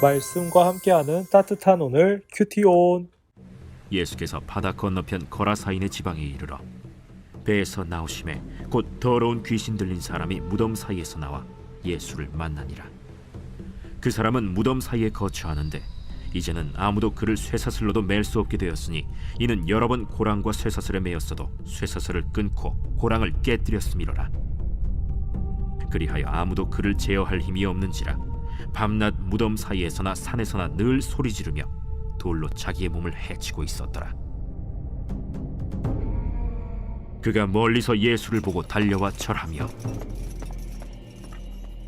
말씀과 함께하는 따뜻한 오늘 큐티온. 예수께서 바다 건너편 거라사인의 지방에 이르러 배에서 나오심에 곧 더러운 귀신 들린 사람이 무덤 사이에서 나와 예수를 만나니라. 그 사람은 무덤 사이에 거처하는데 이제는 아무도 그를 쇠사슬로도 맬 수 없게 되었으니 이는 여러 번 고랑과 쇠사슬에 매였어도 쇠사슬을 끊고 고랑을 깨뜨렸음이로라. 그리하여 아무도 그를 제어할 힘이 없는지라 밤낮 무덤 사이에서나 산에서나 늘 소리 지르며 돌로 자기의 몸을 해치고 있었더라. 그가 멀리서 예수를 보고 달려와 절하며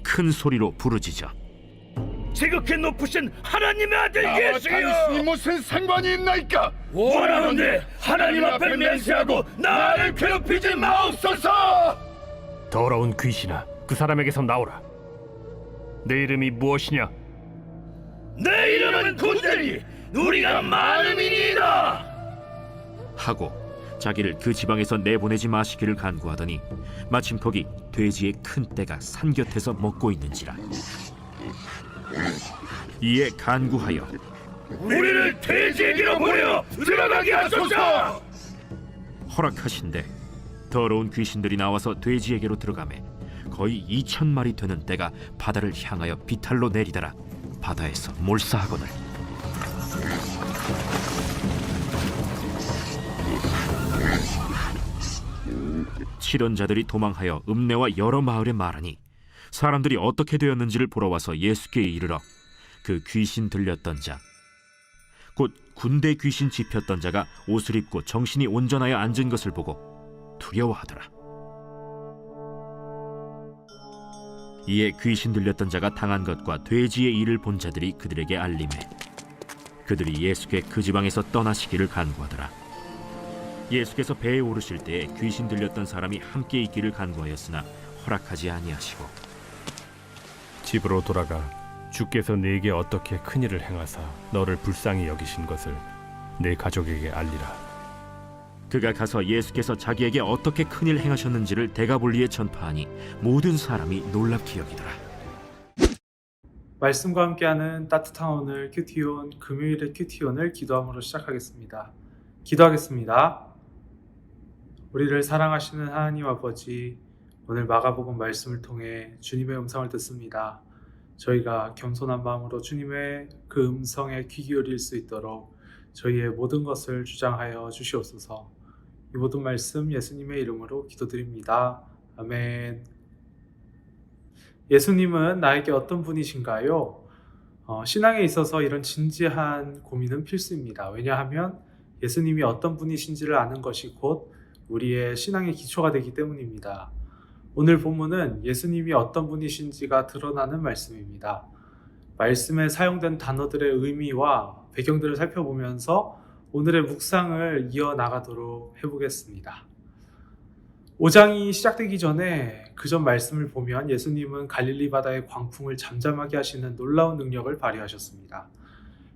큰 소리로 부르짖어 지극히 높으신 하나님의 아들 예수여, 당신이 무슨 상관이 있나이까? 원하건대 하나님 앞에 맹세하고 나를 괴롭히지 마옵소서. 더러운 귀신아, 그 사람에게서 나오라. 내 이름이 무엇이냐? 내 이름은 군대니 우리가 많음이니이다 하고 자기를 그 지방에서 내보내지 마시기를 간구하더니 마침 거기 돼지의 큰 떼가 산 곁에서 먹고 있는지라. 이에 간구하여 우리를 돼지에게로 보내어 들어가게 하소서. 허락하신대 더러운 귀신들이 나와서 돼지에게로 들어가매 거의 2,000마리 되는 떼가 바다를 향하여 비탈로 내리더라. 바다에서 몰사하거늘 칠언자들이 도망하여 읍내와 여러 마을에 말하니 사람들이 어떻게 되었는지를 보러 와서 예수께 이르러 그 귀신 들렸던 자 곧 군대 귀신 집혔던 자가 옷을 입고 정신이 온전하여 앉은 것을 보고 두려워하더라. 이에 귀신 들렸던 자가 당한 것과 돼지의 일을 본 자들이 그들에게 알림해 그들이 예수께 그 지방에서 떠나시기를 간구하더라. 예수께서 배에 오르실 때에 귀신 들렸던 사람이 함께 있기를 간구하였으나 허락하지 아니하시고 집으로 돌아가 주께서 네게 어떻게 큰일을 행하사 너를 불쌍히 여기신 것을 네 가족에게 알리라. 그가 가서 예수께서 자기에게 어떻게 큰일 행하셨는지를 데가볼리에 전파하니 모든 사람이 놀랍게 여기더라. 말씀과 함께하는 따뜻한 오늘 큐티온, 금요일의 큐티온을 기도함으로 시작하겠습니다. 기도하겠습니다. 우리를 사랑하시는 하나님 아버지, 오늘 마가복음 말씀을 통해 주님의 음성을 듣습니다. 저희가 겸손한 마음으로 주님의 그 음성에 귀 기울일 수 있도록 저희의 모든 것을 주장하여 주시옵소서. 이 모든 말씀 예수님의 이름으로 기도드립니다. 아멘. 예수님은 나에게 어떤 분이신가요? 신앙에 있어서 이런 진지한 고민은 필수입니다. 왜냐하면 예수님이 어떤 분이신지를 아는 것이 곧 우리의 신앙의 기초가 되기 때문입니다. 오늘 본문은 예수님이 어떤 분이신지가 드러나는 말씀입니다. 말씀에 사용된 단어들의 의미와 배경들을 살펴보면서 오늘의 묵상을 이어나가도록 해보겠습니다. 5장이 시작되기 전에 그 전 말씀을 보면 예수님은 갈릴리 바다의 광풍을 잠잠하게 하시는 놀라운 능력을 발휘하셨습니다.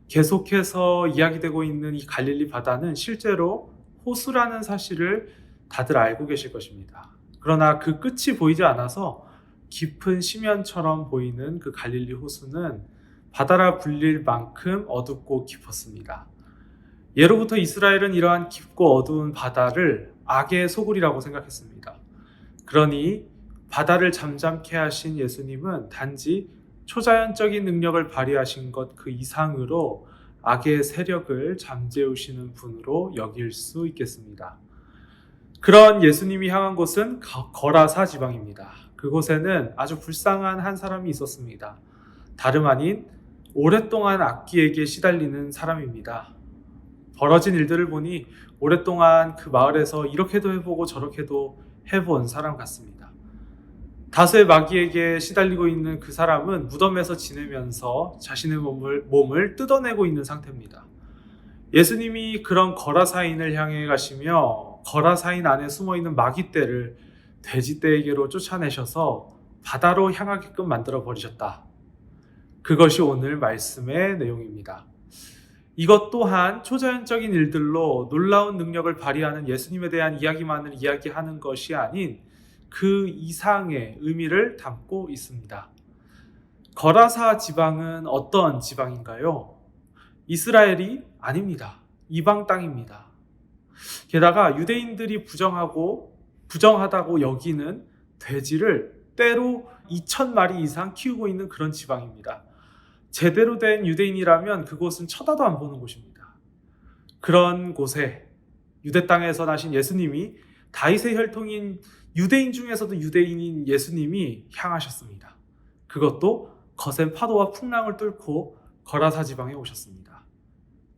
계속해서 이야기되고 있는 이 갈릴리 바다는 실제로 호수라는 사실을 다들 알고 계실 것입니다. 그러나 그 끝이 보이지 않아서 깊은 심연처럼 보이는 그 갈릴리 호수는 바다라 불릴 만큼 어둡고 깊었습니다. 예로부터 이스라엘은 이러한 깊고 어두운 바다를 악의 소굴이라고 생각했습니다. 그러니 바다를 잠잠케 하신 예수님은 단지 초자연적인 능력을 발휘하신 것 그 이상으로 악의 세력을 잠재우시는 분으로 여길 수 있겠습니다. 그런 예수님이 향한 곳은 거라사 지방입니다. 그곳에는 아주 불쌍한 한 사람이 있었습니다. 다름 아닌 오랫동안 악귀에게 시달리는 사람입니다. 벌어진 일들을 보니 오랫동안 그 마을에서 이렇게도 해보고 저렇게도 해본 사람 같습니다. 다수의 마귀에게 시달리고 있는 그 사람은 무덤에서 지내면서 자신의 몸을 뜯어내고 있는 상태입니다. 예수님이 그런 거라사인을 향해 가시며 거라사인 안에 숨어있는 마귀떼를 돼지떼에게로 쫓아내셔서 바다로 향하게끔 만들어 버리셨다. 그것이 오늘 말씀의 내용입니다. 이것 또한 초자연적인 일들로 놀라운 능력을 발휘하는 예수님에 대한 이야기만을 이야기하는 것이 아닌 그 이상의 의미를 담고 있습니다. 거라사 지방은 어떤 지방인가요? 이스라엘이 아닙니다. 이방 땅입니다. 게다가 유대인들이 부정하다고 여기는 돼지를 때로 2,000마리 이상 키우고 있는 그런 지방입니다. 제대로 된 유대인이라면 그곳은 쳐다도 안 보는 곳입니다. 그런 곳에 유대 땅에서 나신 예수님이 다윗의 혈통인 유대인 중에서도 유대인인 예수님이 향하셨습니다. 그것도 거센 파도와 풍랑을 뚫고 거라사 지방에 오셨습니다.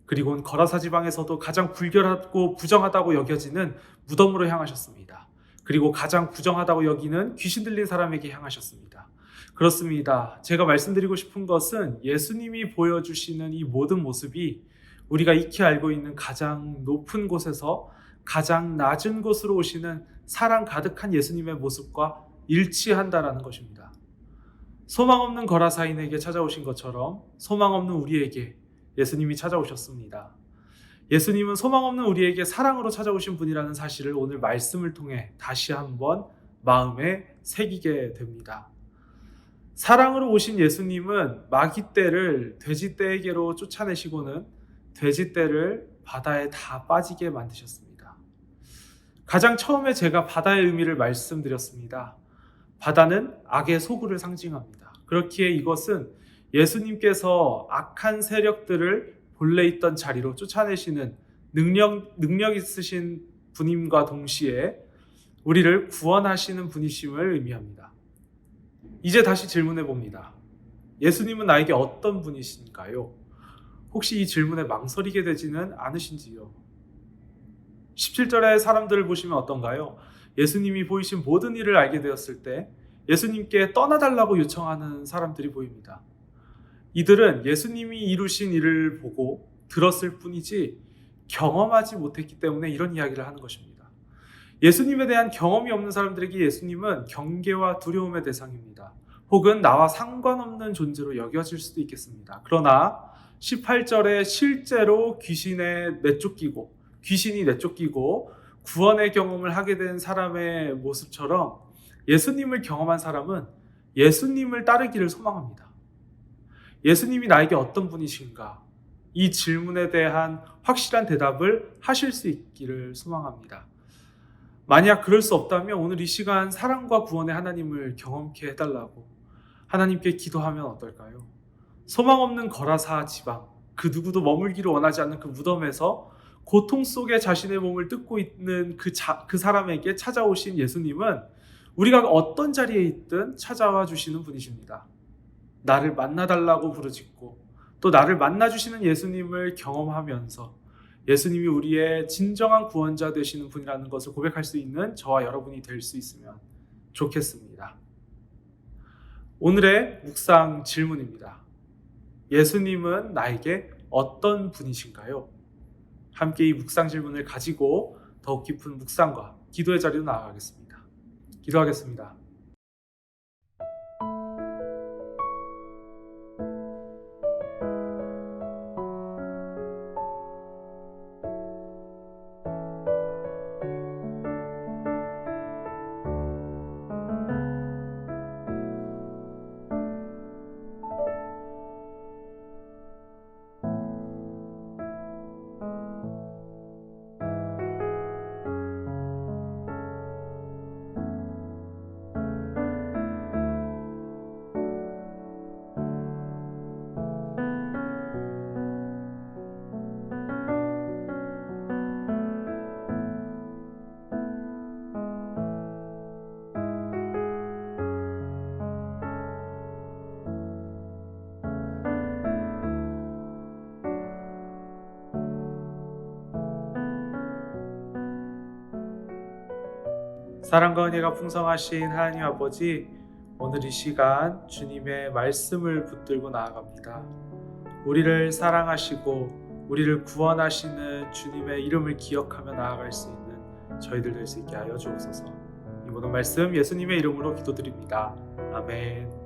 그리고는 거라사 지방에서도 가장 불결하고 부정하다고 여겨지는 무덤으로 향하셨습니다. 그리고 가장 부정하다고 여기는 귀신 들린 사람에게 향하셨습니다. 그렇습니다. 제가 말씀드리고 싶은 것은 예수님이 보여주시는 이 모든 모습이 우리가 익히 알고 있는 가장 높은 곳에서 가장 낮은 곳으로 오시는 사랑 가득한 예수님의 모습과 일치한다라는 것입니다. 소망 없는 거라사인에게 찾아오신 것처럼 소망 없는 우리에게 예수님이 찾아오셨습니다. 예수님은 소망 없는 우리에게 사랑으로 찾아오신 분이라는 사실을 오늘 말씀을 통해 다시 한번 마음에 새기게 됩니다. 사랑으로 오신 예수님은 마귀떼를 돼지떼에게로 쫓아내시고는 돼지떼를 바다에 다 빠지게 만드셨습니다. 가장 처음에 제가 바다의 의미를 말씀드렸습니다. 바다는 악의 소굴을 상징합니다. 그렇기에 이것은 예수님께서 악한 세력들을 본래 있던 자리로 쫓아내시는 능력 있으신 분임과 동시에 우리를 구원하시는 분이심을 의미합니다. 이제 다시 질문해 봅니다. 예수님은 나에게 어떤 분이신가요? 혹시 이 질문에 망설이게 되지는 않으신지요? 17절의 사람들을 보시면 어떤가요? 예수님이 보이신 모든 일을 알게 되었을 때 예수님께 떠나달라고 요청하는 사람들이 보입니다. 이들은 예수님이 이루신 일을 보고 들었을 뿐이지 경험하지 못했기 때문에 이런 이야기를 하는 것입니다. 예수님에 대한 경험이 없는 사람들에게 예수님은 경계와 두려움의 대상입니다. 혹은 나와 상관없는 존재로 여겨질 수도 있겠습니다. 그러나 18절에 실제로 귀신이 내쫓기고 구원의 경험을 하게 된 사람의 모습처럼 예수님을 경험한 사람은 예수님을 따르기를 소망합니다. 예수님이 나에게 어떤 분이신가? 이 질문에 대한 확실한 대답을 하실 수 있기를 소망합니다. 만약 그럴 수 없다면 오늘 이 시간 사랑과 구원의 하나님을 경험케 해달라고 하나님께 기도하면 어떨까요? 소망 없는 거라사 지방, 그 누구도 머물기를 원하지 않는 그 무덤에서 고통 속에 자신의 몸을 뜯고 있는 그 사람에게 찾아오신 예수님은 우리가 어떤 자리에 있든 찾아와 주시는 분이십니다. 나를 만나달라고 부르짖고 또 나를 만나주시는 예수님을 경험하면서 예수님이 우리의 진정한 구원자 되시는 분이라는 것을 고백할 수 있는 저와 여러분이 될 수 있으면 좋겠습니다. 오늘의 묵상 질문입니다. 예수님은 나에게 어떤 분이신가요? 함께 이 묵상 질문을 가지고 더욱 깊은 묵상과 기도의 자리로 나아가겠습니다. 기도하겠습니다. 사랑과 은혜가 풍성하신 하나님 아버지, 오늘 이 시간 주님의 말씀을 붙들고 나아갑니다. 우리를 사랑하시고 우리를 구원하시는 주님의 이름을 기억하며 나아갈 수 있는 저희들 될 수 있게 하여 주옵소서. 이 모든 말씀 예수님의 이름으로 기도드립니다. 아멘.